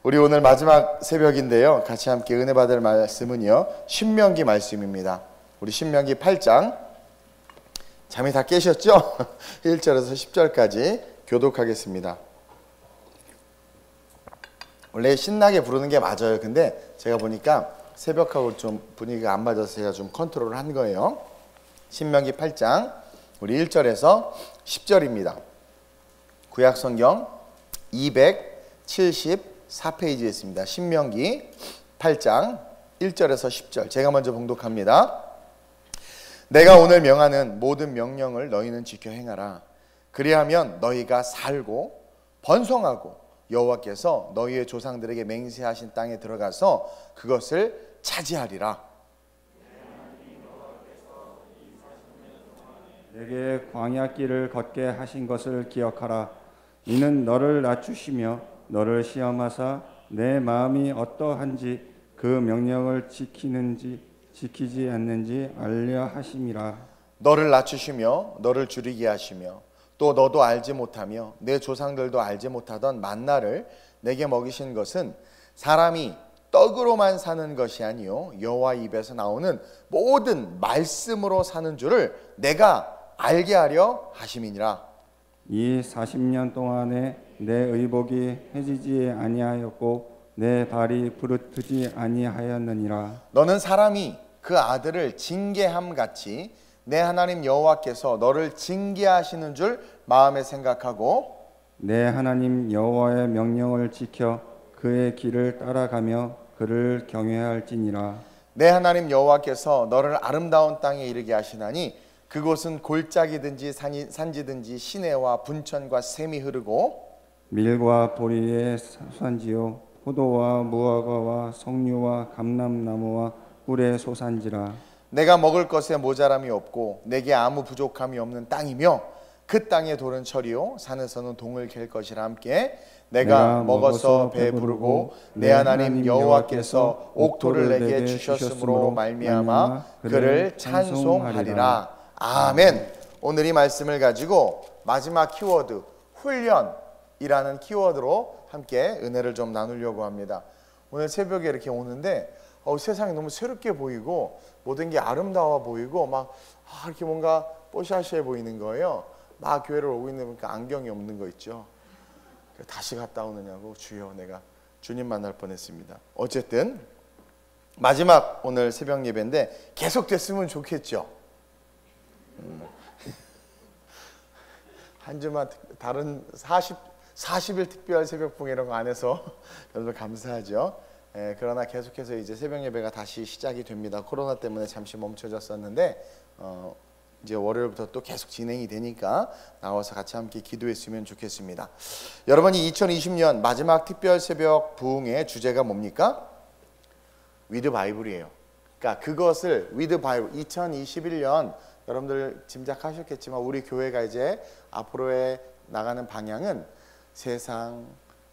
우리 오늘 마지막 새벽인데요. 같이 함께 은혜 받을 말씀은요, 신명기 말씀입니다. 우리 신명기 8장, 잠이 다 깨셨죠? 1절에서 10절까지 교독하겠습니다. 원래 신나게 부르는 게 맞아요. 근데 제가 보니까 새벽하고 좀 분위기가 안 맞아서 제가 좀 컨트롤을 한 거예요. 신명기 8장 우리 1절에서 10절입니다. 구약성경 274페이지에 있습니다. 신명기 8장 1절에서 10절 제가 먼저 봉독합니다. 내가 오늘 명하는 모든 명령을 너희는 지켜 행하라. 그리하면 너희가 살고 번성하고 여호와께서 너희의 조상들에게 맹세하신 땅에 들어가서 그것을 차지하리라. 내게 광야길을 걷게 하신 것을 기억하라. 이는 너를 낮추시며 너를 시험하사 내 마음이 어떠한지 그 명령을 지키지 않는지 알려 하심이라. 너를 낮추시며 너를 줄이게 하시며 또 너도 알지 못하며 내 조상들도 알지 못하던 만나를 내게 먹이신 것은 사람이 떡으로만 사는 것이 아니요 여호와 입에서 나오는 모든 말씀으로 사는 줄을 내가 알게 하려 하심이니라. 이 40년 동안에 내 의복이 해지지 아니하였고 내 발이 부르트지 아니하였느니라. 너는 사람이 그 아들을 징계함 같이 내 하나님 여호와께서 너를 징계하시는 줄 마음에 생각하고 내 하나님 여호와의 명령을 지켜 그의 길을 따라가며 그를 경외할지니라. 내 하나님 여호와께서 너를 아름다운 땅에 이르게 하시나니 그곳은 골짜기든지 산지든지 시내와 분천과 샘이 흐르고 밀과 보리의 소산지요 포도와 무화과와 석류와 감람나무와 꿀의 소산지라. 내가 먹을 것에 모자람이 없고 내게 아무 부족함이 없는 땅이며 그 땅의 돌은 철이요 산에서는 동을 갤 것이라. 함께 내가 먹어서 배부르고 내 하나님 여호와께서 옥토를 내게 주셨으므로 말미암아 그를 찬송하리라. 아멘. 오늘 이 말씀을 가지고 마지막 키워드 훈련이라는 키워드로 함께 은혜를 좀 나누려고 합니다. 오늘 새벽에 이렇게 오는데 세상이 너무 새롭게 보이고 모든 게 아름다워 보이고 막 이렇게 뭔가 뽀샤시해 보이는 거예요. 막 교회를 오고 있는 보니까 안경이 없는 거 있죠. 다시 갔다 오느냐고 주여 내가 주님 만날 뻔했습니다. 어쨌든 마지막 오늘 새벽 예배인데 계속 됐으면 좋겠죠. 한 주만 다른 40일 특별 새벽봉 이런 거 안 해서 여러분 감사하죠. 그러나 계속해서 이제 새벽 예배가 다시 시작이 됩니다. 코로나 때문에 잠시 멈춰졌었는데 이제 월요일부터 또 계속 진행이 되니까 나와서 같이 함께 기도했으면 좋겠습니다. 여러분이 2020년 마지막 특별 새벽 부흥의 주제가 뭡니까? 위드 바이블이에요. 그러니까 그것을 위드 바이블 2021년 여러분들 짐작하셨겠지만 우리 교회가 이제 앞으로의 나가는 방향은 세상,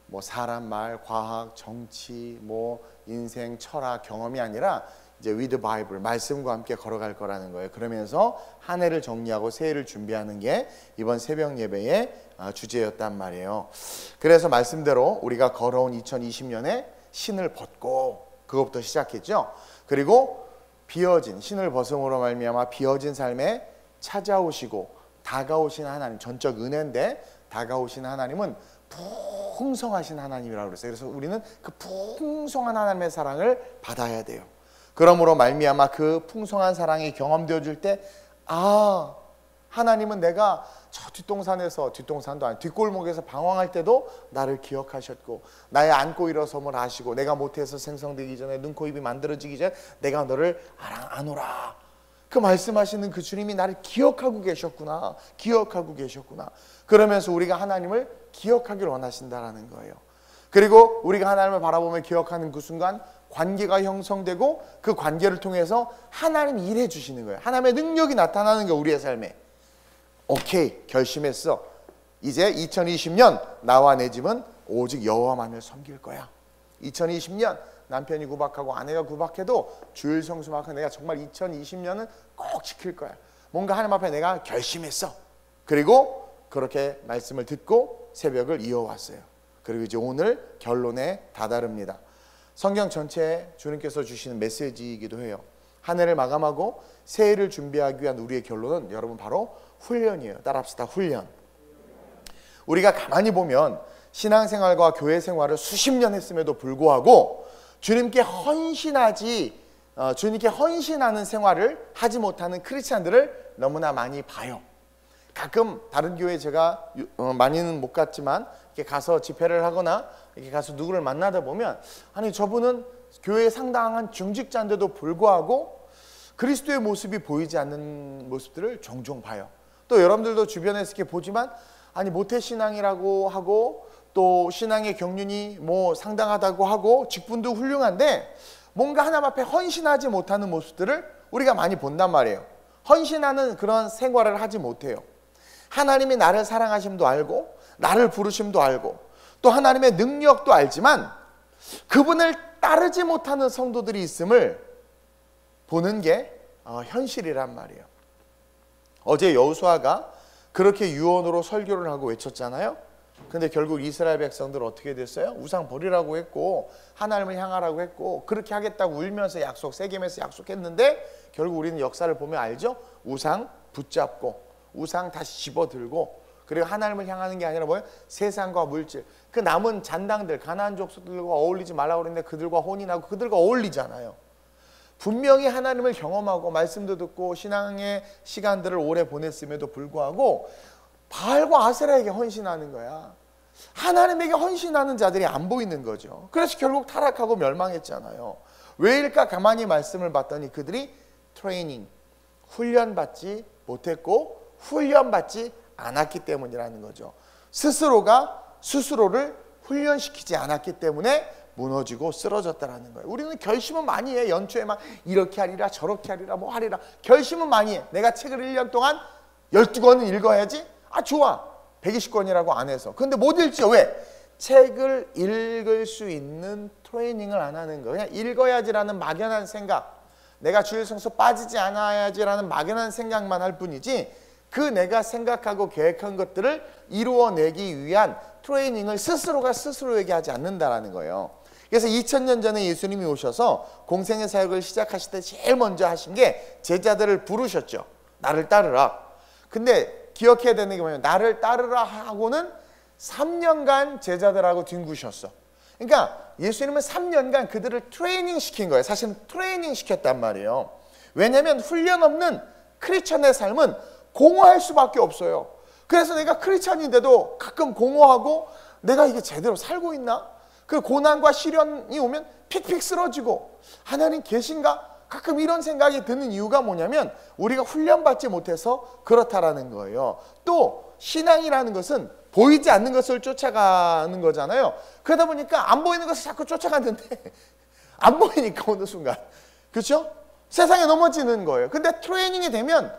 뭐 사람 말, 과학, 정치, 뭐 인생, 철학, 경험이 아니라 이제 with Bible, 말씀과 함께 걸어갈 거라는 거예요. 그러면서 한 해를 정리하고 새해를 준비하는 게 이번 새벽 예배의 주제였단 말이에요. 그래서 말씀대로 우리가 걸어온 2020년에 신을 벗고 그것부터 시작했죠. 그리고 비어진 신을 벗음으로 말미암아 비어진 삶에 찾아오시고 다가오신 하나님, 전적 은혜인데 다가오신 하나님은 풍성하신 하나님이라고 그랬어요. 그래서 우리는 그 풍성한 하나님의 사랑을 받아야 돼요. 그러므로 말미암아 그 풍성한 사랑이 경험되어질 때 하나님은 내가 저 뒷동산도 아니 뒷골목에서 방황할 때도 나를 기억하셨고 나의 안고 일어섬을 아시고 내가 모태에서 생성되기 전에 눈, 코, 입이 만들어지기 전에 내가 너를 아노라. 그 말씀하시는 그 주님이 나를 기억하고 계셨구나. 그러면서 우리가 하나님을 기억하기를 원하신다라는 거예요. 그리고 우리가 하나님을 바라보며 기억하는 그 순간 관계가 형성되고 그 관계를 통해서 하나님이 일해 주시는 거예요. 하나님의 능력이 나타나는 거예요. 우리의 삶에. 오케이, 결심했어. 이제 2020년 나와 내 집은 오직 여호와만을 섬길 거야. 2020년 남편이 구박하고 아내가 구박해도 주일 성수만큼 내가 정말 2020년은 꼭 지킬 거야. 뭔가 하나님 앞에 내가 결심했어. 그리고 그렇게 말씀을 듣고 새벽을 이어왔어요. 그리고 이제 오늘 결론에 다다릅니다. 성경 전체에 주님께서 주시는 메시지이기도 해요. 한 해를 마감하고 새해를 준비하기 위한 우리의 결론은 여러분 바로 훈련이에요. 따라합시다. 훈련. 우리가 가만히 보면 신앙생활과 교회 생활을 수십 년 했음에도 불구하고 주님께 헌신하는 생활을 하지 못하는 크리스찬들을 너무나 많이 봐요. 가끔 다른 교회 제가 많이는 못 갔지만 이렇게 가서 집회를 하거나 이렇게 가서 누구를 만나다 보면 아니 저분은 교회에 상당한 중직자인데도 불구하고 그리스도의 모습이 보이지 않는 모습들을 종종 봐요. 또 여러분들도 주변에서 이렇게 보지만 아니 모태신앙이라고 하고 또 신앙의 경륜이 뭐 상당하다고 하고 직분도 훌륭한데 뭔가 하나님 앞에 헌신하지 못하는 모습들을 우리가 많이 본단 말이에요. 헌신하는 그런 생활을 하지 못해요. 하나님이 나를 사랑하심도 알고 나를 부르심도 알고 또 하나님의 능력도 알지만 그분을 따르지 못하는 성도들이 있음을 보는 게 현실이란 말이에요. 어제 여호수아가 그렇게 유언으로 설교를 하고 외쳤잖아요. 근데 결국 이스라엘 백성들은 어떻게 됐어요? 우상 버리라고 했고 하나님을 향하라고 했고 그렇게 하겠다고 울면서 세겜에서 약속했는데 결국 우리는 역사를 보면 알죠? 우상 붙잡고 우상 다시 집어들고 그리고 하나님을 향하는 게 아니라 뭐예요? 세상과 물질. 그 남은 잔당들 가나안 족속들과 어울리지 말라고 그랬는데 그들과 혼인하고 그들과 어울리잖아요. 분명히 하나님을 경험하고 말씀도 듣고 신앙의 시간들을 오래 보냈음에도 불구하고 바알과 아세라에게 헌신하는 거야. 하나님에게 헌신하는 자들이 안 보이는 거죠. 그래서 결국 타락하고 멸망했잖아요. 왜일까? 가만히 말씀을 봤더니 그들이 트레이닝, 훈련받지 못했고 훈련받지 않았기 때문이라는 거죠. 스스로를 훈련시키지 않았기 때문에 무너지고 쓰러졌다라는 거예요. 우리는 결심은 많이 해. 연초에 막 이렇게 하리라 저렇게 하리라 뭐 하리라 결심은 많이 해. 내가 책을 1년 동안 12권은 읽어야지. 좋아. 120권이라고 안 해서. 근데 못 읽죠. 왜? 책을 읽을 수 있는 트레이닝을 안 하는 거예요. 그냥 읽어야지라는 막연한 생각, 내가 주일 성수 빠지지 않아야지라는 막연한 생각만 할 뿐이지 그 내가 생각하고 계획한 것들을 이루어내기 위한 트레이닝을 스스로가 스스로에게 하지 않는다라는 거예요. 그래서 2000년 전에 예수님이 오셔서 공생의 사역을 시작하실 때 제일 먼저 하신 게 제자들을 부르셨죠. 나를 따르라. 근데 기억해야 되는 게 뭐냐면 나를 따르라 하고는 3년간 제자들하고 뒹구셨어. 그러니까 예수님은 3년간 그들을 트레이닝 시킨 거예요. 사실은 트레이닝 시켰단 말이에요. 왜냐하면 훈련 없는 크리스천의 삶은 공허할 수밖에 없어요. 그래서 내가 크리스천인데도 가끔 공허하고 내가 이게 제대로 살고 있나? 그 고난과 시련이 오면 픽픽 쓰러지고 하나님 계신가? 가끔 이런 생각이 드는 이유가 뭐냐면 우리가 훈련받지 못해서 그렇다라는 거예요. 또 신앙이라는 것은 보이지 않는 것을 쫓아가는 거잖아요. 그러다 보니까 안 보이는 것을 자꾸 쫓아갔는데 안 보이니까 어느 순간 그렇죠? 세상에 넘어지는 거예요. 근데 트레이닝이 되면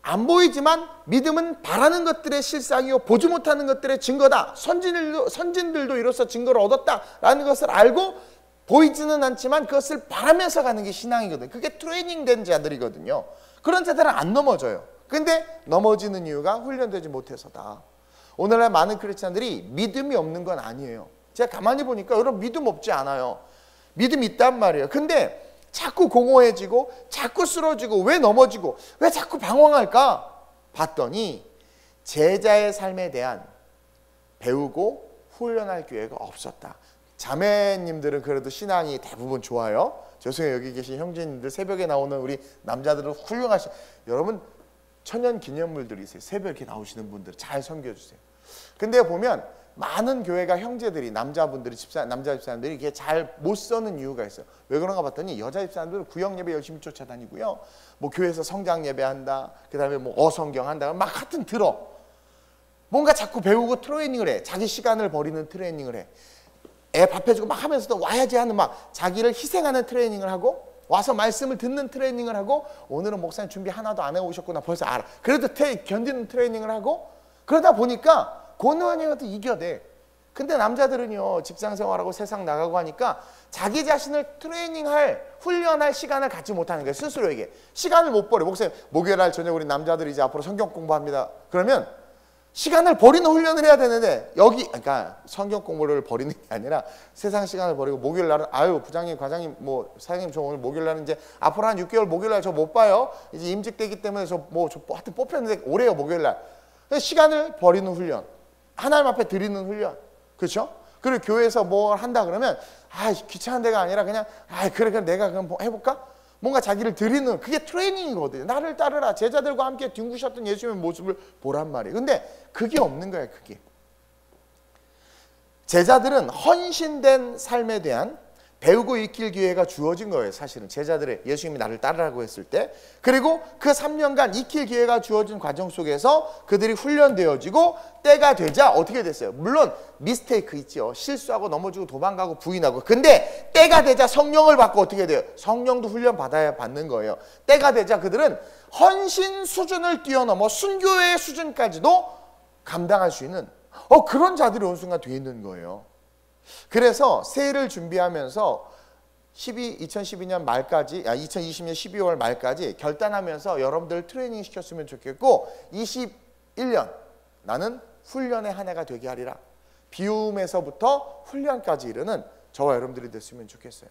안 보이지만 믿음은 바라는 것들의 실상이요 보지 못하는 것들의 증거다. 선진들도 이로써 증거를 얻었다라는 것을 알고 보이지는 않지만 그것을 바라면서 가는 게 신앙이거든요. 그게 트레이닝된 자들이거든요. 그런 자들은 안 넘어져요. 근데 넘어지는 이유가 훈련되지 못해서다. 오늘날 많은 크리스찬들이 믿음이 없는 건 아니에요. 제가 가만히 보니까 여러분 믿음 없지 않아요. 믿음 있단 말이에요. 근데 자꾸 공허해지고 자꾸 쓰러지고 왜 넘어지고 왜 자꾸 방황할까? 봤더니 제자의 삶에 대한 배우고 훈련할 기회가 없었다. 자매님들은 그래도 신앙이 대부분 좋아요. 죄송해요. 여기 계신 형제님들 새벽에 나오는 우리 남자들은 훌륭하신 여러분 천연기념물들이 있어요. 새벽에 이렇게 나오시는 분들 잘 섬겨주세요. 근데 보면 많은 교회가 형제들이 남자 집사님들이 이게 잘 못 서는 이유가 있어요. 왜 그런가 봤더니 여자 집사님들은 구역 예배 열심히 쫓아다니고요. 뭐 교회에서 성장 예배한다. 그다음에 뭐 어성경 한다. 막 하여튼 들어. 뭔가 자꾸 배우고 트레이닝을 해. 자기 시간을 버리는 트레이닝을 해. 애 밥 해주고 막 하면서도 와야지 하는 막 자기를 희생하는 트레이닝을 하고 와서 말씀을 듣는 트레이닝을 하고 오늘은 목사님 준비 하나도 안 해오셨구나 벌써 알아. 그래도 견디는 트레이닝을 하고 그러다 보니까 고난이어도 이겨내. 근데 남자들은요 직장 생활하고 세상 나가고 하니까 자기 자신을 훈련할 시간을 갖지 못하는 거예요. 스스로에게 시간을 못 버려. 목사님 목요일날 저녁 우리 남자들이 이제 앞으로 성경 공부합니다. 그러면 시간을 버리는 훈련을 해야 되는데 여기 그러니까 성경 공부를 버리는 게 아니라 세상 시간을 버리고 목요일 날은 아유 부장님 과장님 뭐 사장님 저 오늘 목요일 날은 이제 앞으로 한 6개월 목요일 날 저 못 봐요. 이제 임직되기 때문에 저 하여튼 뽑혔는데 오래요 목요일 날. 시간을 버리는 훈련. 하나님 앞에 드리는 훈련. 그렇죠? 그리고 교회에서 뭘 한다 그러면 아 귀찮은 데가 아니라 그냥 아 그래 내가 그럼 해볼까? 뭔가 자기를 드리는 그게 트레이닝이거든요. 나를 따르라. 제자들과 함께 뒹구셨던 예수님의 모습을 보란 말이에요. 근데 그게 없는 거예요. 그게. 제자들은 헌신된 삶에 대한 배우고 익힐 기회가 주어진 거예요. 사실은 제자들의 예수님이 나를 따르라고 했을 때 그리고 그 3년간 익힐 기회가 주어진 과정 속에서 그들이 훈련되어지고 때가 되자 어떻게 됐어요? 물론 미스테이크 있죠. 실수하고 넘어지고 도망가고 부인하고 근데 때가 되자 성령을 받고 어떻게 돼요? 성령도 훈련 받아야 받는 거예요. 때가 되자 그들은 헌신 수준을 뛰어넘어 순교의 수준까지도 감당할 수 있는 그런 자들이 어느 순간 돼 있는 거예요. 그래서 새해를 준비하면서 2012년 말까지 2020년 12월 말까지 결단하면서 여러분들 트레이닝 시켰으면 좋겠고 21년 나는 훈련의 한 해가 되게 하리라. 비움에서부터 훈련까지 이르는 저와 여러분들이 됐으면 좋겠어요.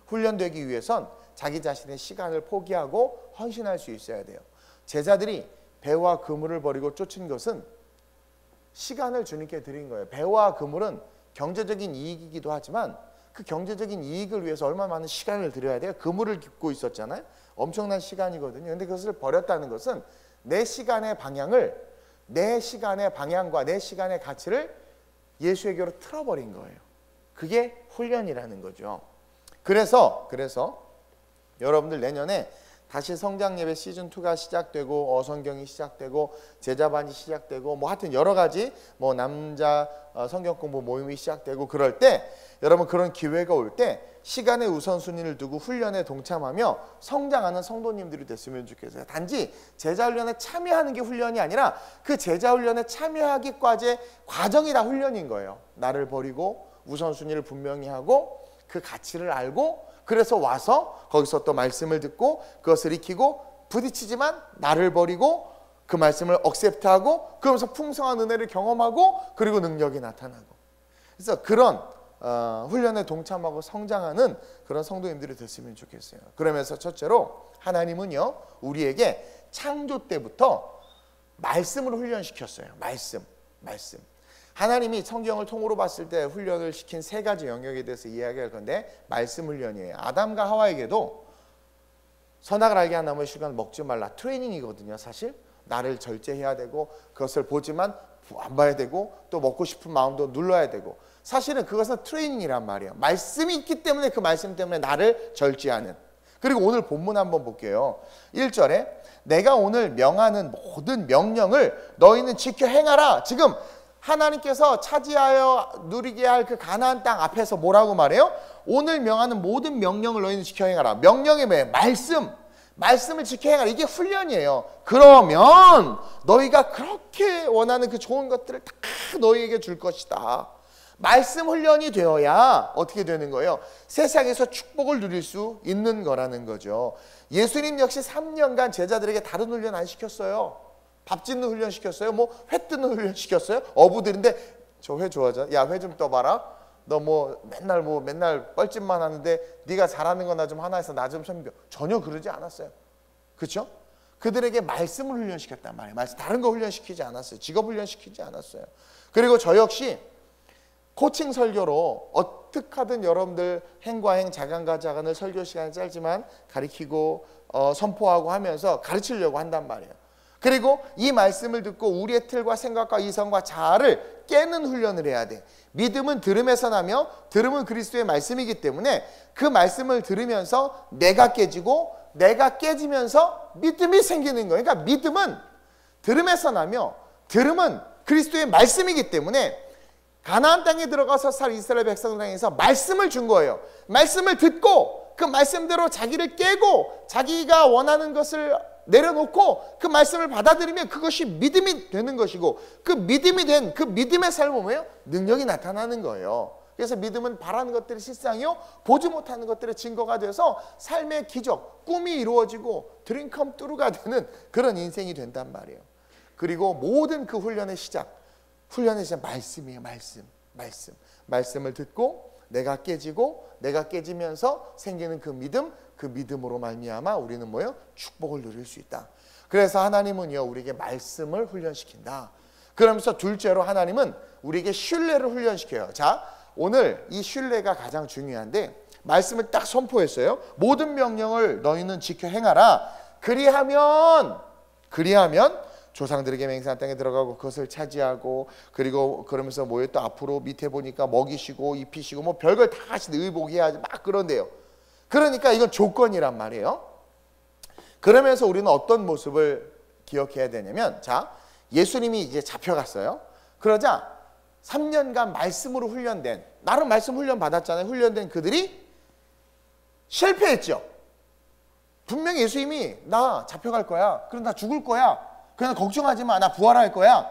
훈련되기 위해선 자기 자신의 시간을 포기하고 헌신할 수 있어야 돼요. 제자들이 배와 그물을 버리고 쫓은 것은 시간을 주님께 드린 거예요. 배와 그물은 경제적인 이익이기도 하지만 그 경제적인 이익을 위해서 얼마나 많은 시간을 들여야 돼요. 그물을 깃고 있었잖아요. 엄청난 시간이거든요. 그런데 그것을 버렸다는 것은 내 시간의 방향을 내 시간의 방향과 내 시간의 가치를 예수에게로 틀어버린 거예요. 그게 훈련이라는 거죠. 그래서 여러분들 내년에 다시 성장예배 시즌2가 시작되고 어성경이 시작되고 제자반이 시작되고 뭐 하여튼 여러 가지 뭐 남자 성경 공부 모임이 시작되고 그럴 때 여러분 그런 기회가 올 때 시간의 우선순위를 두고 훈련에 동참하며 성장하는 성도님들이 됐으면 좋겠어요. 단지 제자훈련에 참여하는 게 훈련이 아니라 그 제자훈련에 참여하기까지의 과정이 다 훈련인 거예요. 나를 버리고 우선순위를 분명히 하고 그 가치를 알고 그래서 와서 거기서 또 말씀을 듣고 그것을 익히고 부딪히지만 나를 버리고 그 말씀을 억셉트하고 그러면서 풍성한 은혜를 경험하고 그리고 능력이 나타나고 그래서 그런 훈련에 동참하고 성장하는 그런 성도님들이 됐으면 좋겠어요. 그러면서 첫째로 하나님은요 우리에게 창조 때부터 말씀을 훈련시켰어요. 말씀. 하나님이 성경을 통으로 봤을 때 훈련을 시킨 세 가지 영역에 대해서 이야기할 건데 말씀 훈련이에요. 아담과 하와에게도 선악을 알게 한 나무의 실과는 먹지 말라. 트레이닝이거든요. 사실 나를 절제해야 되고 그것을 보지만 안 봐야 되고 또 먹고 싶은 마음도 눌러야 되고 사실은 그것은 트레이닝이란 말이에요. 말씀이 있기 때문에 그 말씀 때문에 나를 절제하는. 그리고 오늘 본문 한번 볼게요. 1절에 내가 오늘 명하는 모든 명령을 너희는 지켜 행하라. 지금 하나님께서 차지하여 누리게 할 그 가나안 땅 앞에서 뭐라고 말해요? 오늘 명하는 모든 명령을 너희는 지켜 행하라. 명령이 뭐예요? 말씀을 지켜 행하라. 이게 훈련이에요. 그러면 너희가 그렇게 원하는 그 좋은 것들을 다 너희에게 줄 것이다. 말씀 훈련이 되어야 어떻게 되는 거예요? 세상에서 축복을 누릴 수 있는 거라는 거죠. 예수님 역시 3년간 제자들에게 다른 훈련 안 시켰어요. 밥 짓는 훈련 시켰어요? 뭐 회 뜨는 훈련 시켰어요? 어부들인데 저 회 좋아하잖아. 야, 회 좀 떠봐라. 너 맨날 뻘짓만 하는데 네가 잘하는 거나 좀 하나 해서 나 좀 섬겨. 전혀 그러지 않았어요. 그렇죠? 그들에게 말씀을 훈련시켰단 말이에요. 다른 거 훈련시키지 않았어요. 직업 훈련시키지 않았어요. 그리고 저 역시 코칭 설교로 어떻게 하든 여러분들 행과 행, 자간과 자간을 설교 시간이 짧지만 가르치고 선포하고 하면서 가르치려고 한단 말이에요. 그리고 이 말씀을 듣고 우리의 틀과 생각과 이성과 자아를 깨는 훈련을 해야 돼. 믿음은 들음에서 나며 들음은 그리스도의 말씀이기 때문에 그 말씀을 들으면서 내가 깨지고 내가 깨지면서 믿음이 생기는 거예요. 그러니까 믿음은 들음에서 나며 들음은 그리스도의 말씀이기 때문에 가나안 땅에 들어가서 살 이스라엘 백성을 향해서 말씀을 준 거예요. 말씀을 듣고 그 말씀대로 자기를 깨고 자기가 원하는 것을 내려놓고 그 말씀을 받아들이면 그것이 믿음이 되는 것이고 그 믿음이 된 그 믿음의 삶은 뭐예요? 능력이 나타나는 거예요. 그래서 믿음은 바라는 것들이 실상이요 보지 못하는 것들의 증거가 돼서 삶의 기적, 꿈이 이루어지고 드림컴 뚜루가 되는 그런 인생이 된단 말이에요. 그리고 모든 그 훈련의 시작 말씀이에요. 말씀을 듣고 내가 깨지고 내가 깨지면서 생기는 그 믿음으로 말미암아 우리는 뭐예요? 축복을 누릴 수 있다. 그래서 하나님은요 우리에게 말씀을 훈련시킨다. 그러면서 둘째로 하나님은 우리에게 신뢰를 훈련시켜요. 자, 오늘 이 신뢰가 가장 중요한데 말씀을 딱 선포했어요. 모든 명령을 너희는 지켜 행하라. 그리하면 조상들에게 맹세한 땅에 들어가고 그것을 차지하고, 그리고 그러면서 뭐예요? 또 앞으로 밑에 보니까 먹이시고 입히시고 뭐 별걸 다 하시는데 의복해야지 막 그런데요. 그러니까 이건 조건이란 말이에요. 그러면서 우리는 어떤 모습을 기억해야 되냐면, 자, 예수님이 이제 잡혀갔어요. 그러자 3년간 말씀으로 훈련된, 나름 말씀 훈련 받았잖아요. 훈련된 그들이 실패했죠. 분명히 예수님이 나 잡혀갈 거야. 그럼 나 죽을 거야. 그냥 걱정하지 마. 나 부활할 거야.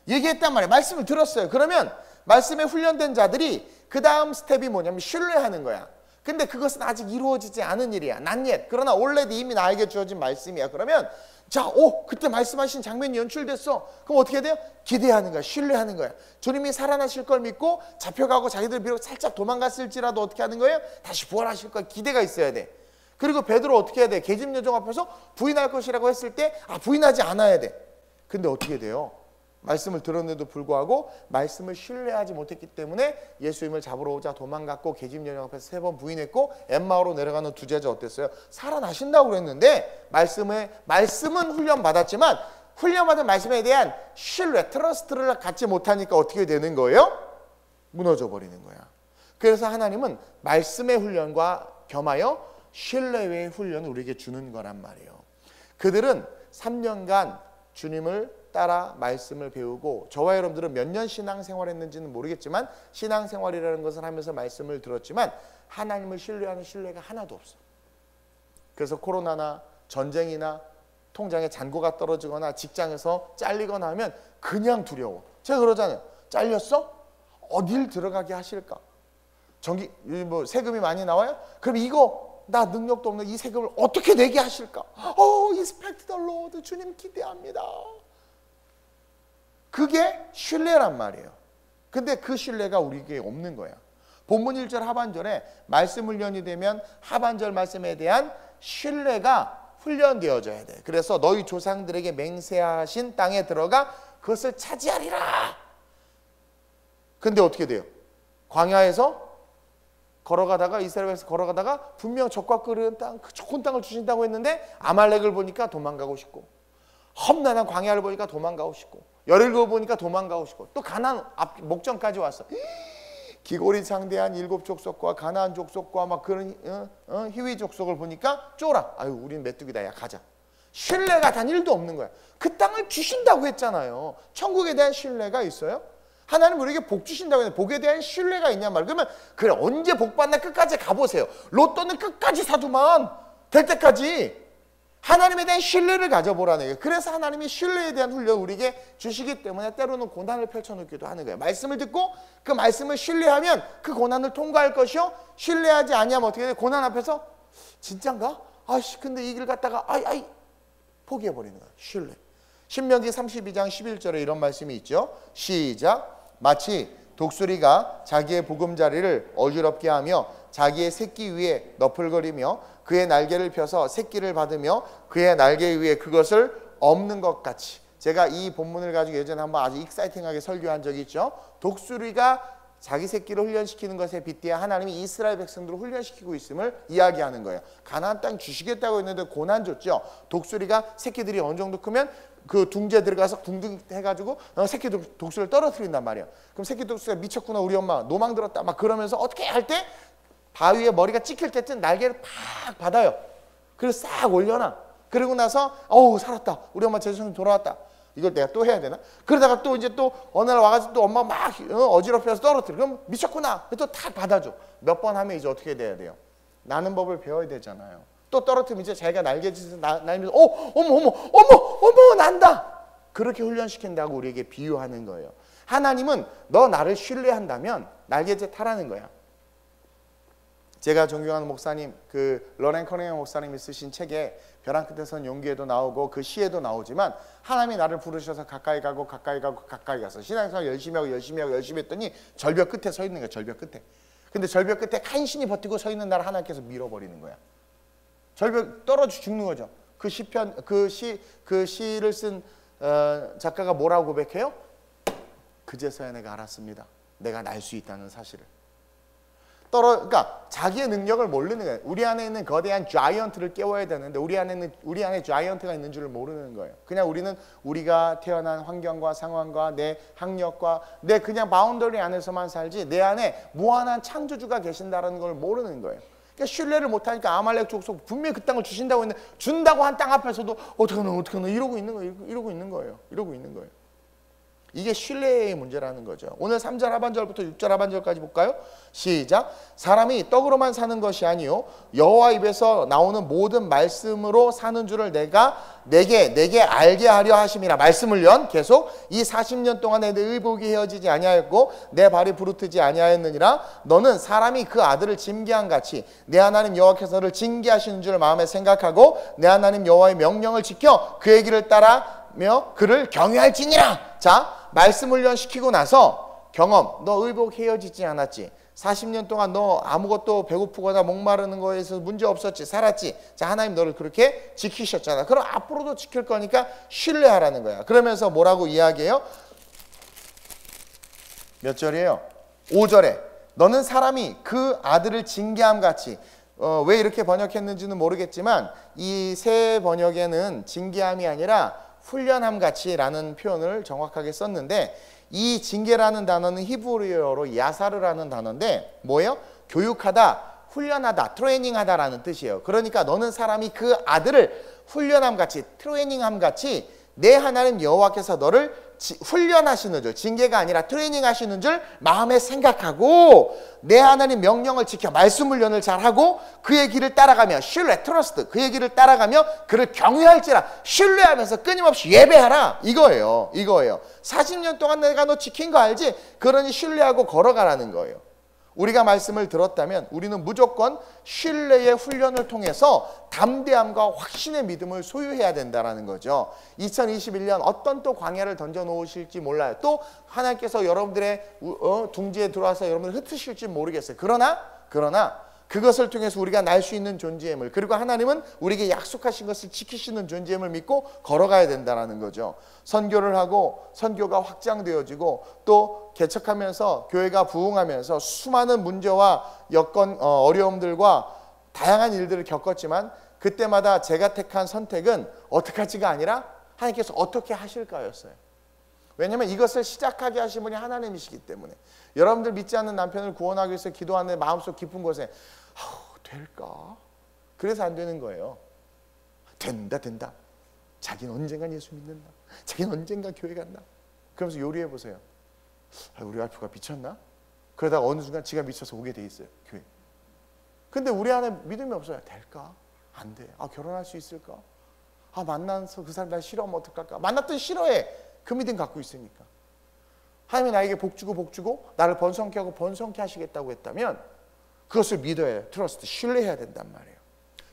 얘기했단 말이에요. 말씀을 들었어요. 그러면 말씀에 훈련된 자들이 그 다음 스텝이 뭐냐면 신뢰하는 거야. 근데 그것은 아직 이루어지지 않은 일이야. not yet. 그러나 already 이미 나에게 주어진 말씀이야. 그러면 자, 그때 말씀하신 장면이 연출됐어. 그럼 어떻게 돼요? 기대하는 거야. 신뢰하는 거야. 주님이 살아나실 걸 믿고 잡혀가고 자기들 비록 살짝 도망갔을지라도 어떻게 하는 거예요? 다시 부활하실 걸 기대가 있어야 돼. 그리고 베드로 어떻게 해야 돼? 계집 여종 앞에서 부인할 것이라고 했을 때 부인하지 않아야 돼. 근데 어떻게 돼요? 말씀을 들었는데도 불구하고 말씀을 신뢰하지 못했기 때문에 예수님을 잡으러 오자 도망갔고, 계집 여종 앞에서 3번 부인했고, 엠마오로 내려가는 두 제자 어땠어요? 살아나신다고 그랬는데 말씀은 훈련받았지만 훈련받은 말씀에 대한 신뢰, 트러스트를 갖지 못하니까 어떻게 되는 거예요? 무너져 버리는 거야. 그래서 하나님은 말씀의 훈련과 겸하여 신뢰의 훈련을 우리에게 주는 거란 말이에요. 그들은 3년간 주님을 따라 말씀을 배우고, 저와 여러분들은 몇 년 신앙생활 했는지는 모르겠지만 신앙생활이라는 것을 하면서 말씀을 들었지만 하나님을 신뢰하는 신뢰가 하나도 없어. 그래서 코로나나 전쟁이나 통장에 잔고가 떨어지거나 직장에서 잘리거나 하면 그냥 두려워. 제가 그러잖아요. 잘렸어? 어딜 들어가게 하실까? 세금이 많이 나와요? 그럼 이거 나 능력도 없는 이 세금을 어떻게 내게 하실까? Expect the Lord. 주님 기대합니다. 그게 신뢰란 말이에요. 근데 그 신뢰가 우리에게 없는 거야. 본문 1절 하반절에 말씀 훈련이 되면 하반절 말씀에 대한 신뢰가 훈련되어져야 돼. 그래서 너희 조상들에게 맹세하신 땅에 들어가 그것을 차지하리라. 근데 어떻게 돼요? 광야에서 걸어가다가, 이스라엘에서 걸어가다가 분명 적과 끓은 땅, 그 좋은 땅을 주신다고 했는데 아말렉을 보니까 도망가고 싶고, 험난한 광야를 보니까 도망가고 싶고, 여리고 보니까 도망가고 싶고, 또 가나안 목전까지 왔어. 기골이 장대한 7 족속과 가나안 족속과 막 그런 히위 족속을 보니까 쫄아. 우린 메뚜기다. 야, 가자. 신뢰가 단 1도 없는 거야. 그 땅을 주신다고 했잖아요. 천국에 대한 신뢰가 있어요? 하나님 우리에게 복 주신다고 했는데 복에 대한 신뢰가 있냔 말이에요. 그러면 그래, 언제 복 받나 끝까지 가보세요. 로또는 끝까지 사두만 될 때까지 하나님에 대한 신뢰를 가져보라는 거예요. 그래서 하나님이 신뢰에 대한 훈련을 우리에게 주시기 때문에 때로는 고난을 펼쳐놓기도 하는 거예요. 말씀을 듣고 그 말씀을 신뢰하면 그 고난을 통과할 것이요, 신뢰하지 아니하면 어떻게 돼요? 고난 앞에서 진짠가? 근데 이 길 갔다가 포기해버리는 거예요. 신뢰. 신명기 32장 11절에 이런 말씀이 있죠. 시작. 마치 독수리가 자기의 보금자리를 어지럽게 하며 자기의 새끼 위에 너풀거리며 그의 날개를 펴서 새끼를 받으며 그의 날개 위에 그것을 엎는 것 같이. 제가 이 본문을 가지고 예전에 한번 아주 익사이팅하게 설교한 적이 있죠. 독수리가 자기 새끼를 훈련시키는 것에 빗대어 하나님이 이스라엘 백성들을 훈련시키고 있음을 이야기하는 거예요. 가나안 땅 주시겠다고 했는데 고난 줬죠. 독수리가 새끼들이 어느 정도 크면 그 둥지에 들어가서 둥둥 해가지고 새끼 독수리를 떨어뜨린단 말이에요. 그럼 새끼 독수리가 미쳤구나, 우리 엄마 노망 들었다 막 그러면서 어떻게 할 때 바위에 머리가 찍힐 때쯤 날개를 팍 받아요. 그래서 싹 올려놔. 그리고 나서 살았다, 우리 엄마 제정신 돌아왔다. 이걸 내가 또 해야 되나? 그러다가 또 이제 또 어느 날 와가지고 또 엄마 막 어지럽혀서 떨어뜨려. 그럼 미쳤구나. 또 탁 받아줘. 몇 번 하면 이제 어떻게 돼야 돼요? 나는 법을 배워야 되잖아요. 또 떨어뜨리면 이제 자기가 날개짓을 날면서 어머 난다. 그렇게 훈련시킨다고 우리에게 비유하는 거예요. 하나님은 너 나를 신뢰한다면 날개짓 하라는 거야. 제가 존경하는 목사님, 그 러렌 커닝엄 목사님이 쓰신 책에 벼랑 끝에 선 용기에도 나오고 그 시에도 나오지만 하나님이 나를 부르셔서 가까이 가고 가까이 가고 가까이 가서 신앙생활 열심히 하고 열심히 하고 열심히 했더니 절벽 끝에 서 있는 거야. 절벽 끝에. 근데 절벽 끝에 간신히 버티고 서 있는 나를 하나님께서 밀어버리는 거야. 절벽 떨어져 죽는 거죠. 그 시편 그 시를 쓴 작가가 뭐라고 고백해요? 그제서야 내가 알았습니다. 내가 날 수 있다는 사실을. 그러니까 자기의 능력을 모르는 거예요. 우리 안에 있는 거대한 자이언트를 깨워야 되는데 우리 안에 자이언트가 있는 줄을 모르는 거예요. 그냥 우리는 우리가 태어난 환경과 상황과 내 학력과 내 그냥 바운더리 안에서만 살지 내 안에 무한한 창조주가 계신다는 걸 모르는 거예요. 그러니까 신뢰를 못하니까 아말렉 족속 분명히 그 땅을 주신다고 했는데 준다고 한 땅 앞에서도 어떡하나 이러고 있는 거예요. 이러고 있는 거예요. 이게 신뢰의 문제라는 거죠. 오늘 3절 하반절부터 6절 하반절까지 볼까요? 시작. 사람이 떡으로만 사는 것이 아니요 여호와 입에서 나오는 모든 말씀으로 사는 줄을 내게 알게 하려 하심이라. 말씀을 연 계속 이 40년 동안에 내 의복이 헤어지지 아니하였고 내 발이 부르트지 아니하였느니라. 너는 사람이 그 아들을 징계한 같이 내 하나님 여호와께서 너를 징계하시는 줄 마음에 생각하고 내 하나님 여호와의 명령을 지켜 그의 길을 따라며 그를 경외할지니라. 자, 말씀 훈련시키고 나서 경험, 너 의복 헤어지지 않았지? 40년 동안 너 아무것도 배고프거나 목마르는 거에서 문제 없었지? 살았지? 자, 하나님 너를 그렇게 지키셨잖아. 그럼 앞으로도 지킬 거니까 신뢰하라는 거야. 그러면서 뭐라고 이야기해요? 몇 절이에요? 5절에 너는 사람이 그 아들을 징계함 같이. 왜 이렇게 번역했는지는 모르겠지만 이 새 번역에는 징계함이 아니라 훈련함 같이라는 표현을 정확하게 썼는데 이 징계라는 단어는 히브리어로 야사르라는 단어인데 뭐예요? 교육하다, 훈련하다, 트레이닝하다라는 뜻이에요. 그러니까 너는 사람이 그 아들을 훈련함 같이, 트레이닝함 같이 내 하나님 여호와께서 너를 훈련하시는 줄, 징계가 아니라 트레이닝 하시는 줄 마음에 생각하고 내 하나님 명령을 지켜 말씀 훈련을 잘하고 그의 길을 따라가며 신뢰, 트러스트, 그의 길을 따라가며 그를 경외할지라. 신뢰하면서 끊임없이 예배하라. 이거예요. 40년 동안 내가 너 지킨 거 알지? 그러니 신뢰하고 걸어가라는 거예요. 우리가 말씀을 들었다면 우리는 무조건 신뢰의 훈련을 통해서 담대함과 확신의 믿음을 소유해야 된다는 거죠. 2021년 어떤 또 광야를 던져놓으실지 몰라요. 또 하나님께서 여러분들의 둥지에 들어와서 여러분을 흩으실지 모르겠어요. 그러나 그것을 통해서 우리가 날 수 있는 존재임을, 그리고 하나님은 우리에게 약속하신 것을 지키시는 존재임을 믿고 걸어가야 된다는 거죠. 선교를 하고 선교가 확장되어지고 또 개척하면서 교회가 부흥하면서 수많은 문제와 여건, 어려움들과 다양한 일들을 겪었지만 그때마다 제가 택한 선택은 어떻게 할지가 아니라 하나님께서 어떻게 하실까였어요. 왜냐하면 이것을 시작하게 하신 분이 하나님이시기 때문에. 여러분들 믿지 않는 남편을 구원하기 위해서 기도하는 마음속 깊은 곳에 될까? 그래서 안 되는 거예요. 된다. 자기는 언젠간 예수 믿는다. 자기는 언젠간 교회 간다. 그러면서 요리해 보세요. 우리 와이프가 미쳤나? 그러다가 어느 순간 지가 미쳐서 오게 돼 있어요. 교회. 근데 우리 안에 믿음이 없어요. 될까? 안 돼. 결혼할 수 있을까? 만나서 그 사람 날 싫어하면 어떡할까? 만났더니 싫어해. 그 믿음 갖고 있으니까. 하나님이 나에게 복 주고 나를 번성케 하고 번성케 하시겠다고 했다면 그것을 믿어야 해요. 트러스트, 신뢰해야 된단 말이에요.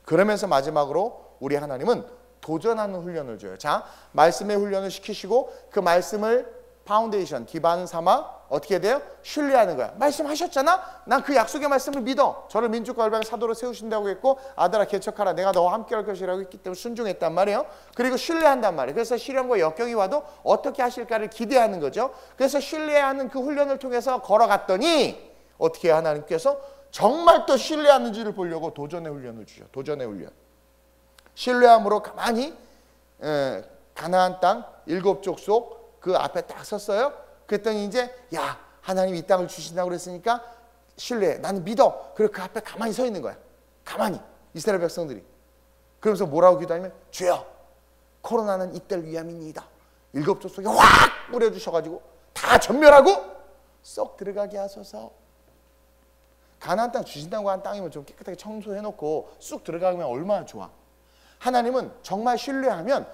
그러면서 마지막으로 우리 하나님은 도전하는 훈련을 줘요. 자, 말씀의 훈련을 시키시고 그 말씀을 파운데이션, 기반 삼아 어떻게 돼요? 신뢰하는 거야. 말씀하셨잖아? 난 그 약속의 말씀을 믿어. 저를 민족과 열방의 사도로 세우신다고 했고 아들아 개척하라. 내가 너와 함께 할 것이라고 했기 때문에 순종했단 말이에요. 그리고 신뢰한단 말이에요. 그래서 시련과 역경이 와도 어떻게 하실까를 기대하는 거죠. 그래서 신뢰하는 그 훈련을 통해서 걸어갔더니 어떻게 해요? 하나님께서 정말 또 신뢰하는지를 보려고 도전의 훈련을 주죠. 도전의 훈련. 신뢰함으로 가만히 가나안 땅 7족속 그 앞에 딱 섰어요. 그랬더니 이제 야 하나님 이 땅을 주신다고 그랬으니까 신뢰해. 나는 믿어. 그리고 그 앞에 가만히 서 있는 거야. 가만히. 이스라엘 백성들이. 그러면서 뭐라고 기도하냐면 주여 코로나는 이때를 위함이니이다. 7족속에 확 뿌려주셔가지고 다 전멸하고 쏙 들어가게 하소서. 가나안 땅 주신다고 한 땅이면 좀 깨끗하게 청소해놓고 쑥 들어가면 얼마나 좋아. 하나님은 정말 신뢰하면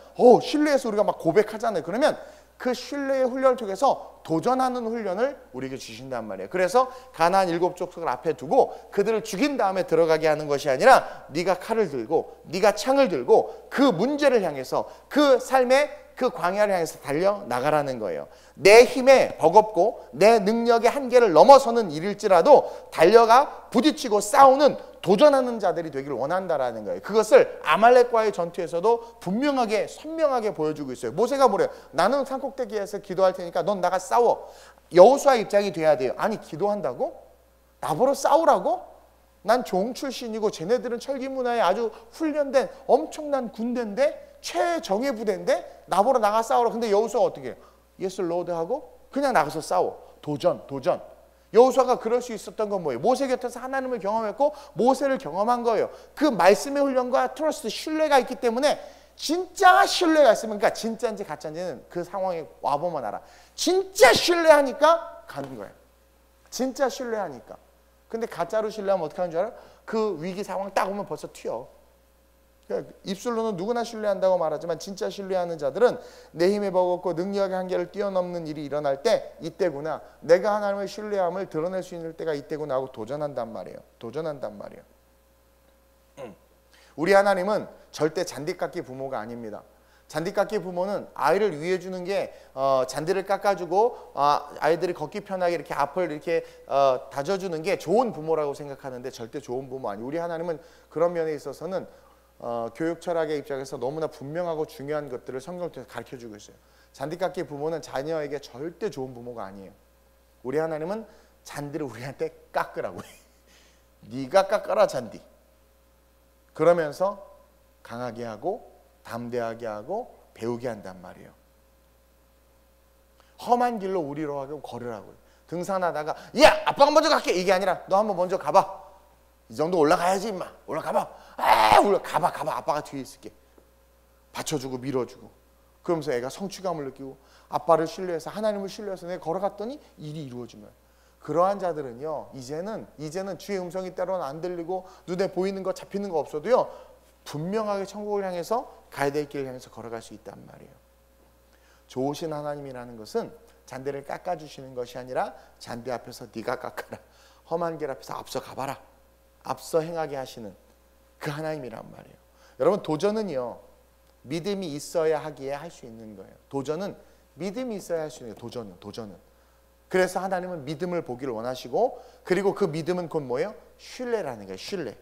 신뢰해서 우리가 막 고백하잖아요. 그러면 그 신뢰의 훈련을 통해서 도전하는 훈련을 우리에게 주신단 말이에요. 그래서 가나안 7족속을 앞에 두고 그들을 죽인 다음에 들어가게 하는 것이 아니라 네가 칼을 들고 네가 창을 들고 그 문제를 향해서 그 삶의 그 광야를 향해서 달려나가라는 거예요. 내 힘에 버겁고 내 능력의 한계를 넘어서는 일일지라도 달려가 부딪히고 싸우는 도전하는 자들이 되기를 원한다라는 거예요. 그것을 아말렉과의 전투에서도 분명하게 선명하게 보여주고 있어요. 모세가 뭐래요? 나는 산꼭대기에서 기도할 테니까 넌 나가 싸워. 여호수아의 입장이 돼야 돼요. 아니 기도한다고? 나보러 싸우라고? 난 종 출신이고 쟤네들은 철기 문화에 아주 훈련된 엄청난 군대인데 최정예 부대인데 나보러 나가 싸우라. 근데 여호수아가 어떻게 해요? 예스 로드 하고 그냥 나가서 싸워. 도전. 여호수아가 그럴 수 있었던 건 뭐예요? 모세 곁에서 하나님을 경험했고 모세를 경험한 거예요. 그 말씀의 훈련과 트러스트, 신뢰가 있기 때문에 진짜 신뢰가 있으면, 그러니까 진짜인지 가짜인지는 그 상황에 와보면 알아. 진짜 신뢰하니까 가는 거예요. 진짜 신뢰하니까. 근데 가짜로 신뢰하면 어떻게 하는 줄 알아? 그 위기 상황 딱 오면 벌써 튀어. 그러니까 입술로는 누구나 신뢰한다고 말하지만 진짜 신뢰하는 자들은 내 힘에 버겁고 능력의 한계를 뛰어넘는 일이 일어날 때 이때구나. 내가 하나님의 신뢰함을 드러낼 수 있는 때가 이때구나 하고 도전한단 말이에요. 우리 하나님은 절대 잔디깎기 부모가 아닙니다. 잔디깎기 부모는 아이를 위해 주는 게 잔디를 깎아주고 아이들이 걷기 편하게 이렇게 앞을 이렇게 다져주는 게 좋은 부모라고 생각하는데 절대 좋은 부모 아니에요. 우리 하나님은 그런 면에 있어서는 교육 철학의 입장에서 너무나 분명하고 중요한 것들을 성경을 통해서 가르쳐주고 있어요. 잔디깎기 부모는 자녀에게 절대 좋은 부모가 아니에요. 우리 하나님은 잔디를 우리한테 깎으라고 해. 네가 깎아라 잔디. 그러면서 강하게 하고 담대하게 하고 배우게 한단 말이에요. 험한 길로 우리로 하고 걸으라고요. 등산하다가 야 아빠가 먼저 갈게 이게 아니라 너 한번 먼저 가봐. 이 정도 올라가야지 임마. 올라가봐. 올라가봐. 아빠가 뒤에 있을게. 받쳐주고 밀어주고. 그러면서 애가 성취감을 느끼고 아빠를 신뢰해서 하나님을 신뢰해서 내가 걸어갔더니 일이 이루어진 거예요. 그러한 자들은요 이제는 주의 음성이 때로는 안 들리고 눈에 보이는 거 잡히는 거 없어도요 분명하게 천국을 향해서 가야 될 길을 향해서 걸어갈 수 있단 말이에요. 좋으신 하나님이라는 것은 잔디를 깎아주시는 것이 아니라 잔디 앞에서 네가 깎아라. 험한 길 앞에서 앞서 가봐라. 앞서 행하게 하시는 그 하나님이란 말이에요. 여러분 도전은요 믿음이 있어야 하기에 할 수 있는 거예요. 도전은 믿음이 있어야 할 수 있는 거예요. 도전은. 그래서 하나님은 믿음을 보기를 원하시고 그리고 그 믿음은 곧 뭐예요? 신뢰라는 거예요. 신뢰.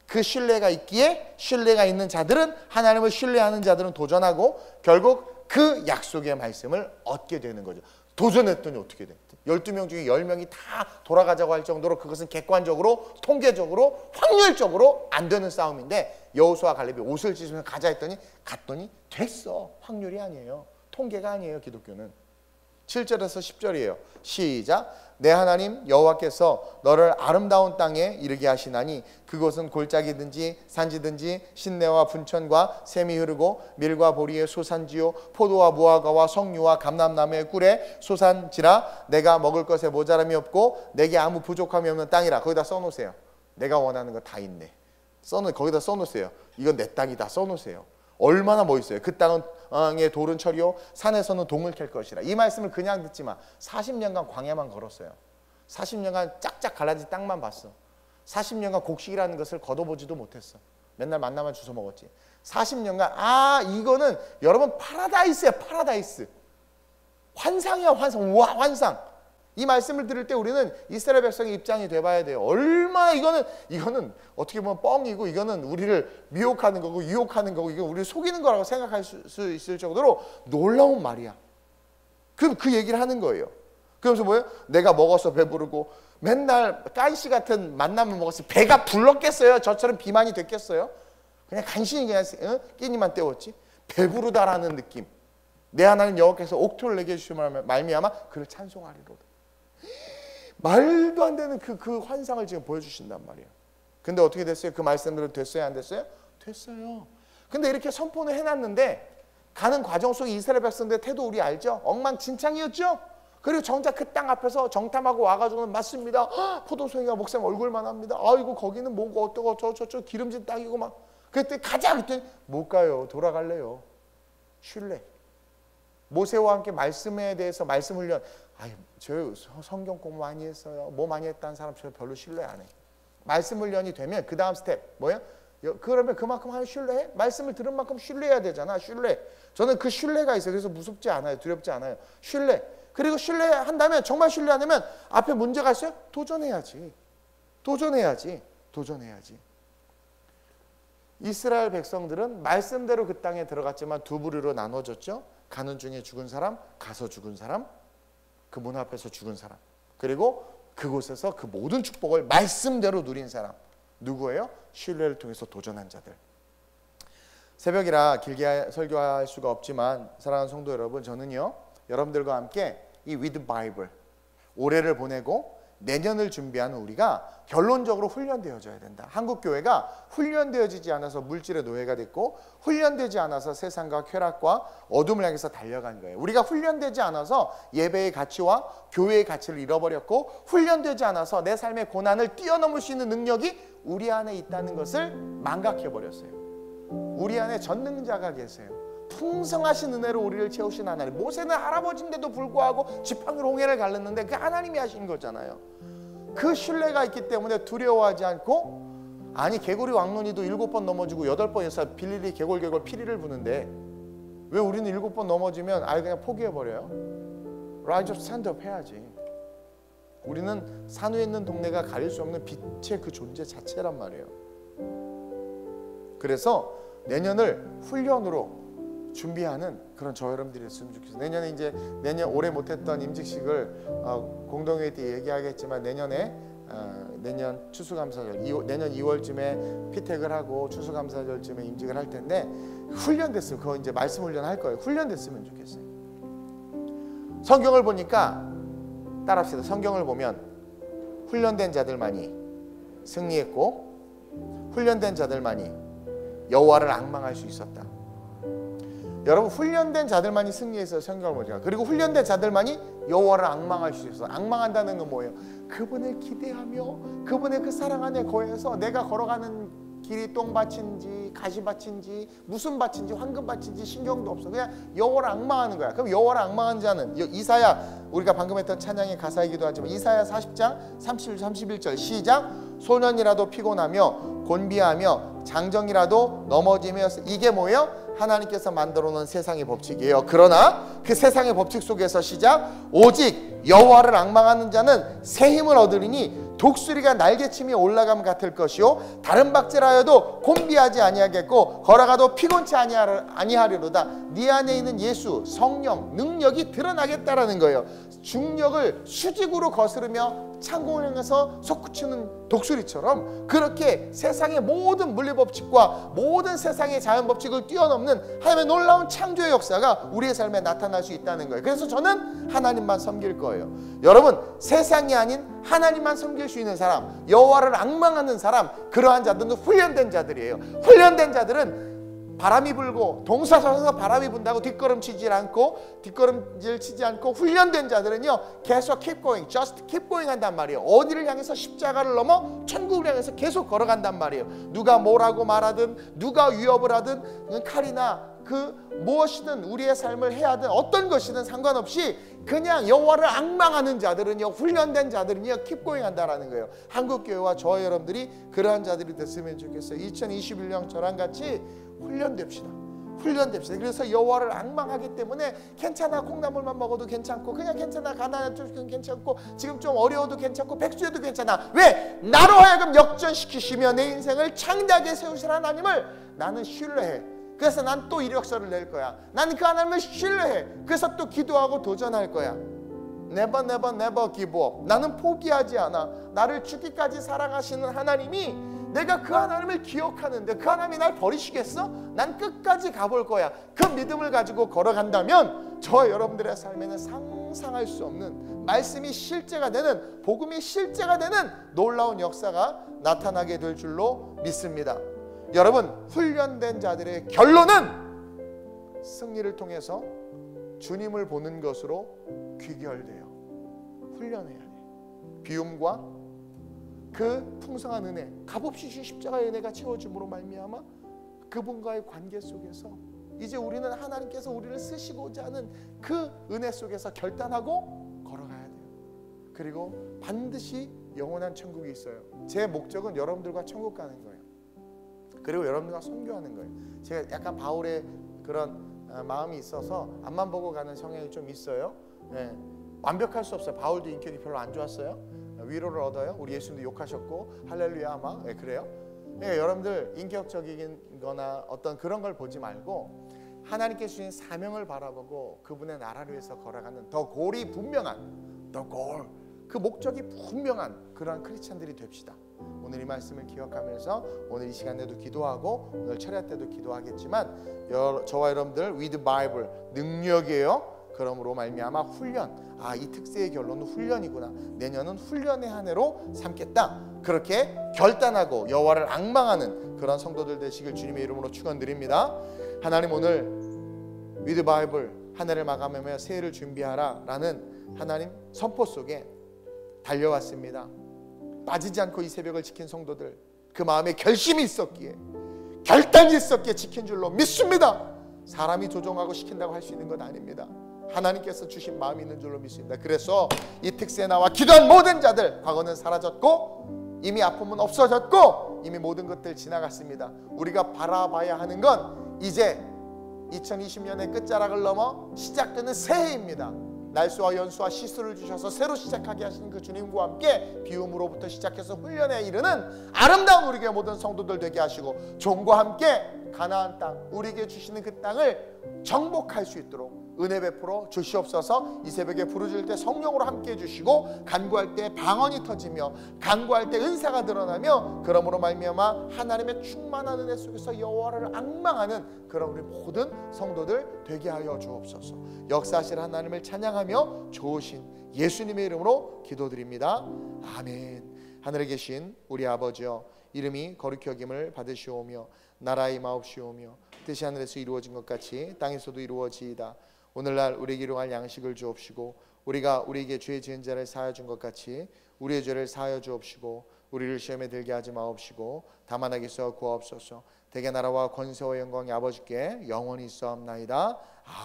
그 신뢰가 있기에 신뢰가 있는 자들은 하나님을 신뢰하는 자들은 도전하고 결국 그 약속의 말씀을 얻게 되는 거죠. 도전했더니 어떻게 돼? 12명 중에 10명이 다 돌아가자고 할 정도로 그것은 객관적으로 통계적으로 확률적으로 안 되는 싸움인데 여호수아 갈렙이 옷을 찢으면서 가자 했더니 갔더니 됐어. 확률이 아니에요. 통계가 아니에요. 기독교는. 7절에서 10절이에요. 시작. 내 하나님 여호와께서 너를 아름다운 땅에 이르게 하시나니 그곳은 골짜기든지 산지든지 신내와 분천과 샘이 흐르고 밀과 보리의 소산지요 포도와 무화과와 석류와 감람나무의 꿀의 소산지라. 내가 먹을 것에 모자람이 없고 내게 아무 부족함이 없는 땅이라. 거기다 써놓으세요. 내가 원하는 거 다 있네. 거기다 써놓으세요. 이건 내 땅이다 써놓으세요. 얼마나 멋있어요. 그 땅의 돌은 철이요 산에서는 동을 캘 것이라. 이 말씀을 그냥 듣지 마. 40년간 광야만 걸었어요. 40년간 짝짝 갈라진 땅만 봤어. 40년간 곡식이라는 것을 걷어보지도 못했어. 맨날 만나만 주워 먹었지. 40년간 이거는 여러분 파라다이스야. 파라다이스. 환상이야. 환상. 와 환상. 이 말씀을 들을 때 우리는 이스라엘 백성의 입장이 돼봐야 돼요. 얼마나 이거는 어떻게 보면 뻥이고 이거는 우리를 미혹하는 거고 유혹하는 거고 이거 우리를 속이는 거라고 생각할 수 있을 정도로 놀라운 말이야. 그 얘기를 하는 거예요. 그러면서 뭐예요? 내가 먹어서 배부르고 맨날 깐씨 같은 만나면 먹었으면 배가 불렀겠어요? 저처럼 비만이 됐겠어요? 그냥 간신히 그냥 끼니만 때웠지. 배부르다라는 느낌. 내 하나님 여호와께서 옥토를 내게 해주시면 말미암아 그를 찬송하리로다. 말도 안 되는 그 환상을 지금 보여주신단 말이에요. 근데 어떻게 됐어요? 그 말씀대로 됐어요? 안 됐어요? 됐어요. 근데 이렇게 선포는 해놨는데 가는 과정 속에 이스라엘 백성들의 태도 우리 알죠? 엉망진창이었죠? 그리고 정작 그 땅 앞에서 정탐하고 와가지고는 맞습니다. 포도송이가 목사님 얼굴만 합니다. 아이고 거기는 뭐고 어떠고 저쪽 기름진 땅이고 막. 그때 가자 그랬더니 못 가요. 돌아갈래요. 신뢰. 모세와 함께 말씀에 대해서 말씀 훈련. 저 성경 공부 많이 했어요. 뭐 많이 했다는 사람 저 별로 신뢰 안 해. 말씀 훈련이 되면 그 다음 스텝 뭐예요? 그러면 그만큼 하는 신뢰해? 말씀을 들은 만큼 신뢰해야 되잖아. 신뢰. 저는 그 신뢰가 있어요. 그래서 무섭지 않아요. 두렵지 않아요. 신뢰. 그리고 신뢰한다면, 정말 신뢰하려면 앞에 문제가 있어요? 도전해야지. 이스라엘 백성들은 말씀대로 그 땅에 들어갔지만 두 부류로 나눠졌죠. 가는 중에 죽은 사람, 가서 죽은 사람, 그 문 앞에서 죽은 사람, 그리고 그곳에서 그 모든 축복을 말씀대로 누린 사람. 누구예요? 신뢰를 통해서 도전한 자들. 새벽이라 길게 설교할 수가 없지만 사랑하는 성도 여러분, 저는요 여러분들과 함께 이 With Bible 올해를 보내고 내년을 준비하는 우리가 결론적으로 훈련되어져야 된다. 한국 교회가 훈련되어지지 않아서 물질의 노예가 됐고, 훈련되지 않아서 세상과 쾌락과 어둠을 향해서 달려간 거예요. 우리가 훈련되지 않아서 예배의 가치와 교회의 가치를 잃어버렸고, 훈련되지 않아서 내 삶의 고난을 뛰어넘을 수 있는 능력이 우리 안에 있다는 것을 망각해버렸어요. 우리 안에 전능자가 계세요. 풍성하신 은혜로 우리를 채우신 하나님. 모세는 할아버지인데도 불구하고 지팡이로 홍해를 갈랐는데 그 하나님이 하신 거잖아요. 그 신뢰가 있기 때문에 두려워하지 않고, 아니 개구리 왕눈이도 7번 넘어지고 8번에서 빌릴이 개골개골 피리를 부는데 왜 우리는 7번 넘어지면 아예 그냥 포기해버려요? Rise up, stand up 해야지. 우리는 산 위에 있는 동네가 가릴 수 없는 빛의 그 존재 자체란 말이에요. 그래서 내년을 훈련으로 준비하는 그런 저 여러분들이 있으면 좋겠어요. 내년에 이제 올해 못했던 임직식을 공동회의 때 얘기하겠지만 내년 추수감사절, 내년 2월쯤에 피택을 하고 추수감사절쯤에 임직을 할 텐데, 훈련됐으면, 그거 이제 말씀 훈련할 거예요. 훈련됐으면 좋겠어요. 성경을 보니까 따라합시다. 성경을 보면 훈련된 자들만이 승리했고 훈련된 자들만이 여호와를 앙망할 수 있었다. 여러분, 훈련된 자들만이 승리해서 성경을 보니까, 그리고 훈련된 자들만이 여호와를 앙망할 수 있어서, 앙망한다는 건 뭐예요? 그분을 기대하며 그분의 그 사랑 안에 거해서 내가 걸어가는 길이 똥밭인지 가시밭인지 무슨 밭인지 황금밭인지 신경도 없어. 그냥 여호와를 앙망하는 거야. 그럼 여호와를 앙망하는 자는, 이사야, 우리가 방금 했던 찬양의 가사이기도 하지만 이사야 40장 31절 시작. 소년이라도 피곤하며 곤비하며 장정이라도 넘어지며, 이게 뭐예요? 하나님께서 만들어 놓은 세상의 법칙이에요. 그러나 그 세상의 법칙 속에서 시작. 오직 여호와를 앙망하는 자는 새 힘을 얻으리니 독수리가 날개치며 올라감 같을 것이요 다른 박질하여도 곤비하지 아니하겠고 걸어가도 피곤치 아니하리로다. 네 안에 있는 예수 성령 능력이 드러나겠다라는 거예요. 중력을 수직으로 거스르며 창공을 향해서 솟구치는 독수리처럼, 그렇게 세상의 모든 물리법칙과 모든 세상의 자연법칙을 뛰어넘는 하나님의 놀라운 창조의 역사가 우리의 삶에 나타날 수 있다는 거예요. 그래서 저는 하나님만 섬길 거예요. 여러분, 세상이 아닌 하나님만 섬길 수 있는 사람, 여호와를 앙망하는 사람, 그러한 자들은 훈련된 자들이에요. 훈련된 자들은 바람이 불고 동사서서 바람이 분다고 뒷걸음질 치지 않고 훈련된 자들은요 계속 keep going, just keep going 한단 말이에요. 어디를 향해서? 십자가를 넘어 천국을 향해서 계속 걸어간단 말이에요. 누가 뭐라고 말하든, 누가 위협을 하든, 칼이나 그 무엇이든 우리의 삶을 해야든 어떤 것이든 상관없이 그냥 여호와를 앙망하는 자들은요, 훈련된 자들은요 keep going 한다라는 거예요. 한국교회와 저 여러분들이 그러한 자들이 됐으면 좋겠어요. 2021년 저랑 같이 훈련됩시다. 그래서 여호와를 앙망하기 때문에 괜찮아, 콩나물만 먹어도 괜찮고, 그냥 괜찮아, 가난해도 괜찮고, 지금 좀 어려워도 괜찮고, 백수여도 괜찮아. 왜? 나로 하여금 역전시키시며 내 인생을 창대하게 세우실 하나님을 나는 신뢰해. 그래서 난 또 이력서를 낼 거야. 나는 그 하나님을 신뢰해. 그래서 또 기도하고 도전할 거야. Never give up. 나는 포기하지 않아. 나를 죽기까지 사랑하시는 하나님이, 내가 그 하나님을 기억하는데 그 하나님이 날 버리시겠어? 난 끝까지 가볼 거야. 그 믿음을 가지고 걸어간다면 저 여러분들의 삶에는 상상할 수 없는 말씀이 실제가 되는, 복음이 실제가 되는 놀라운 역사가 나타나게 될 줄로 믿습니다. 여러분, 훈련된 자들의 결론은 승리를 통해서 주님을 보는 것으로 귀결돼요. 훈련해야 돼. 비움과 그 풍성한 은혜, 값없이 십자가의 은혜가 채워줌으로 말미암아 그분과의 관계 속에서 이제 우리는 하나님께서 우리를 쓰시고자 하는 그 은혜 속에서 결단하고 걸어가야 돼요. 그리고 반드시 영원한 천국이 있어요. 제 목적은 여러분들과 천국 가는 거예요. 그리고 여러분들과 선교하는 거예요. 제가 약간 바울의 그런 마음이 있어서 앞만 보고 가는 성향이 좀 있어요. 네. 완벽할 수 없어요. 바울도 인격이 별로 안 좋았어요. 위로를 얻어요. 우리 예수님도 욕하셨고 할렐루야 막 그래요. 그러니까 여러분들 인격적인 거나 어떤 그런 걸 보지 말고 하나님께 주신 사명을 바라보고 그분의 나라를 위해서 걸어가는 더 골이 분명한 더 골, 그 목적이 분명한 그런 크리스찬들이 됩시다. 오늘 이 말씀을 기억하면서 오늘 이 시간에도 기도하고 오늘 철야 때도 기도하겠지만 저와 여러분들 with Bible 능력이에요. 그러므로 말미암아 훈련, 이 특세의 결론은 훈련이구나. 내년은 훈련의 한 해로 삼겠다. 그렇게 결단하고 여호와를 앙망하는 그런 성도들 되시길 주님의 이름으로 축원드립니다. 하나님 오늘 with Bible 한 해를 마감하며 새해를 준비하라 라는 하나님 선포 속에 달려왔습니다. 빠지지 않고 이 새벽을 지킨 성도들, 그 마음에 결심이 있었기에, 결단이 있었기에 지킨 줄로 믿습니다. 사람이 조종하고 시킨다고 할 수 있는 건 아닙니다. 하나님께서 주신 마음이 있는 줄로 믿습니다. 그래서 이 특세에 나와 기도한 모든 자들, 과거는 사라졌고 이미 아픔은 없어졌고 이미 모든 것들 지나갔습니다. 우리가 바라봐야 하는 건 이제 2020년의 끝자락을 넘어 시작되는 새해입니다. 날수와 연수와 시수를 주셔서 새로 시작하게 하신 그 주님과 함께 비움으로부터 시작해서 훈련에 이르는 아름다운 우리 교회 모든 성도들 되게 하시고 종과 함께 가나안 땅, 우리에게 주시는 그 땅을 정복할 수 있도록 은혜 베풀어 주시옵소서. 이 새벽에 부르짖을 때 성령으로 함께 해주시고 간구할 때 방언이 터지며 간구할 때 은사가 드러나며 그러므로 말미암아 하나님의 충만한 은혜 속에서 여호와를 앙망하는 그런 우리 모든 성도들 되게 하여 주옵소서. 역사하실 하나님을 찬양하며 좋으신 예수님의 이름으로 기도드립니다. 아멘. 하늘에 계신 우리 아버지여, 이름이 거룩히 여김을 받으시오며 나라의 마옵시오며 뜻이 하늘에서 이루어진 것 같이 땅에서도 이루어지이다. 오늘날 우리에게 일용할 양식을 주옵시고 우리가 우리에게 죄 지은 자를 사하여 준 것 같이 우리의 죄를 사하여 주옵시고 우리를 시험에 들게 하지 마옵시고 다만 악에서 구하옵소서. 대개 나라와 권세와 영광이 아버지께 영원히 있사옵나이다.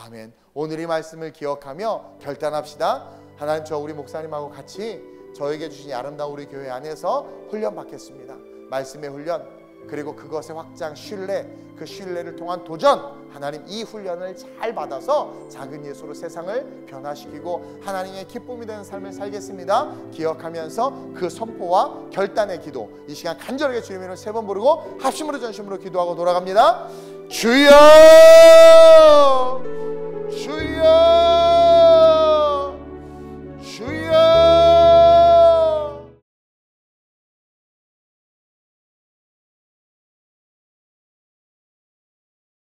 아멘. 오늘 이 말씀을 기억하며 결단합시다. 하나님, 저 우리 목사님하고 같이 저에게 주신 아름다운 우리 교회 안에서 훈련 받겠습니다. 말씀의 훈련, 그리고 그것의 확장, 신뢰, 그 신뢰를 통한 도전, 하나님 이 훈련을 잘 받아서 작은 예수로 세상을 변화시키고 하나님의 기쁨이 되는 삶을 살겠습니다. 기억하면서 그 선포와 결단의 기도, 이 시간 간절하게 주님의 이름을 3번 부르고 합심으로 전심으로 기도하고 돌아갑니다. 주여!